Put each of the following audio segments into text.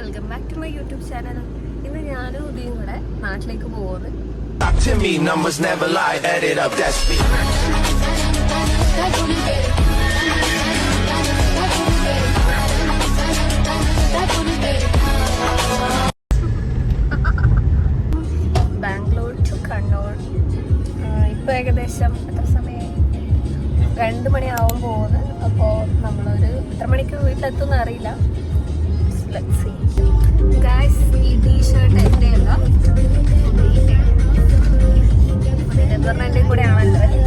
Welcome back to my YouTube channel. ഇന്ന് ഞാനും ഉദയും കൂടെ നാട്ടിലേക്ക് പോകുന്നത്. ബാംഗ്ലൂർ ടു കണ്ണൂർ. ഇപ്പൊ ഏകദേശം എത്ര സമയമായി? 2 മണിയാവും പോകുന്നത്. അപ്പോൾ നമ്മളൊരു എത്ര മണിക്ക് വീട്ടിലെത്തുന്ന അറിയില്ല. ഗായ്സ്, ഈ ടീഷർട്ട് എൻ്റെ അല്ല, എൻ്റെ കൂടെ ആണല്ലോ അല്ലേ?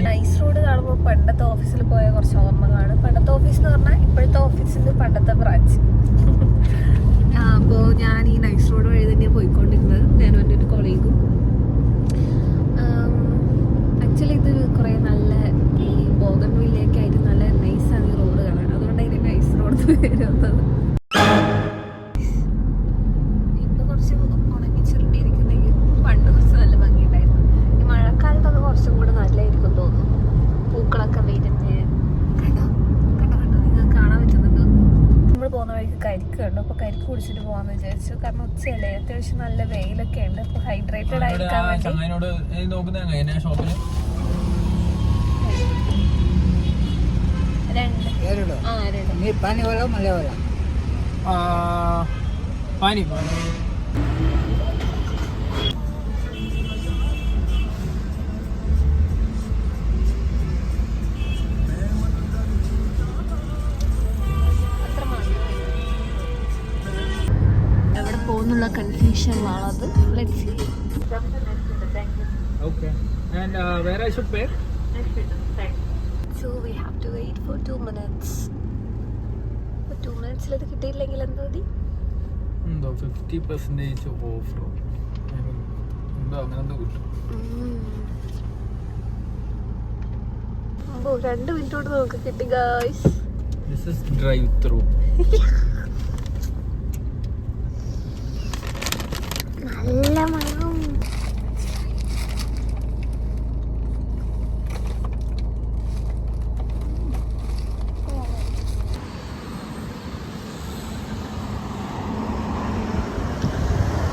നൈസ് റോഡ് കാണുമ്പോൾ പണ്ടത്തെ ഓഫീസിൽ പോയ കുറച്ച് ഓർമ്മകളാണ്. പണ്ടത്തെ ഓഫീസ് എന്ന് പറഞ്ഞാൽ ഇപ്പോഴത്തെ ഓഫീസിൻ്റെ പണ്ടത്തെ ബ്രാഞ്ച്. അപ്പോൾ ഞാൻ ഈ നൈസ് റോഡ് വഴി തന്നെയാണ് പോയിക്കൊണ്ടിരുന്നത്, ഞാനും എൻ്റെ ഒരു കൊളീഗും. ആക്ച്വലി ഇത് കുറേ നല്ല ഈ ബോഗൺവില്ലയൊക്കെ ആയിട്ട് നല്ല നൈസാണ് ഈ റോഡ് കാണാൻ. അതുകൊണ്ട് അതിന് നൈസ് റോഡ് വരുന്നത്. ഇപ്പം കുറച്ച് ഉണങ്ങി ചുരുട്ടിയിരിക്കുന്നെങ്കിൽ പണ്ട് കുറച്ച് നല്ല ഭംഗിയുണ്ടായിരുന്നു. ഈ മഴക്കാലത്തൊക്കെ കുറച്ചും കൂടെ നല്ലതായിരിക്കും തോന്നുന്നു. പൂക്കളൊക്കെ വിരിഞ്ഞ് കണ്ടോ കണ്ടോ കണ്ടോ, നിങ്ങൾക്ക് കാണാൻ പറ്റുന്നുണ്ടോ? നമ്മൾ പോകുന്ന വഴിക്ക് കരിക്ക് കണ്ടു. അപ്പോൾ കരിക്ക് കുടിച്ചിട്ട് പോകാമെന്ന് വിചാരിച്ചു. കാരണം ഉച്ചയല്ലേ, അത്യാവശ്യം നല്ല വെയിലൊക്കെ ഉണ്ട്. അപ്പോൾ ഹൈഡ്രേറ്റഡ് ആയിരിക്കാൻ വേണ്ടി confusion valadu. Let's see. Okay. And where I should pay? So we have to wait for 2 minutes. For 2 minutes il idu kittiyillengil endu madi? 50% off. I mean, endo angane kittu. Oh, 2 minute odu nokku kitti guys. This is drive through. നല്ല മണം.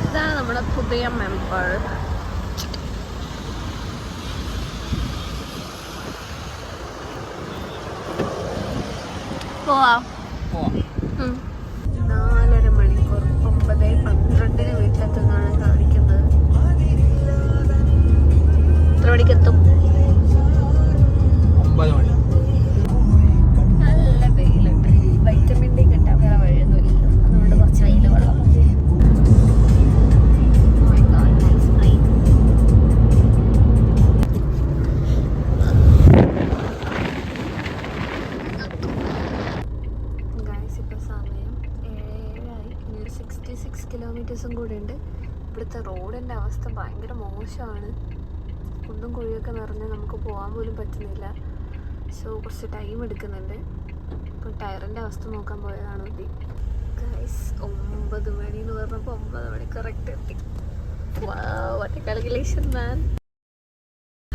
ഇതാണ് നമ്മുടെ പുതിയ member. പോവാം. 4.5 മണിക്കൂർ 9:12 വീട്ടിലെത്തുന്നതാണ് കാണിക്കുന്നത്. എത്ര മണിക്കെത്തും? 9 മണി. നല്ല വെയിലുണ്ട്. വൈറ്റമിൻ ഡി കിട്ടാൻ വേറെ വഴിയൊന്നുമില്ലല്ലോ, അതുകൊണ്ട് കുറച്ച് വെയിൽ കൊള്ളാം. സമയം 66 കിലോമീറ്റേഴ്സും കൂടെ ഉണ്ട്. ഇവിടുത്തെ റോഡിൻ്റെ അവസ്ഥ ഭയങ്കര മോശമാണ്. കുണ്ടും കുഴിയൊക്കെ നിറഞ്ഞ് നമുക്ക് പോകാൻ പോലും പറ്റുന്നില്ല. സോ കുറച്ച് ടൈം എടുക്കുന്നുണ്ട്. ഇപ്പോൾ ടയറിൻ്റെ അവസ്ഥ നോക്കാൻ പോയതാണ് മതി. ഗൈസ്, 9 മണി എന്ന് പറഞ്ഞപ്പോൾ 9 മണി കറക്റ്റ് എത്തി. വാ, വാട്ട് എ കാൽക്കുലേഷൻ മാൻ.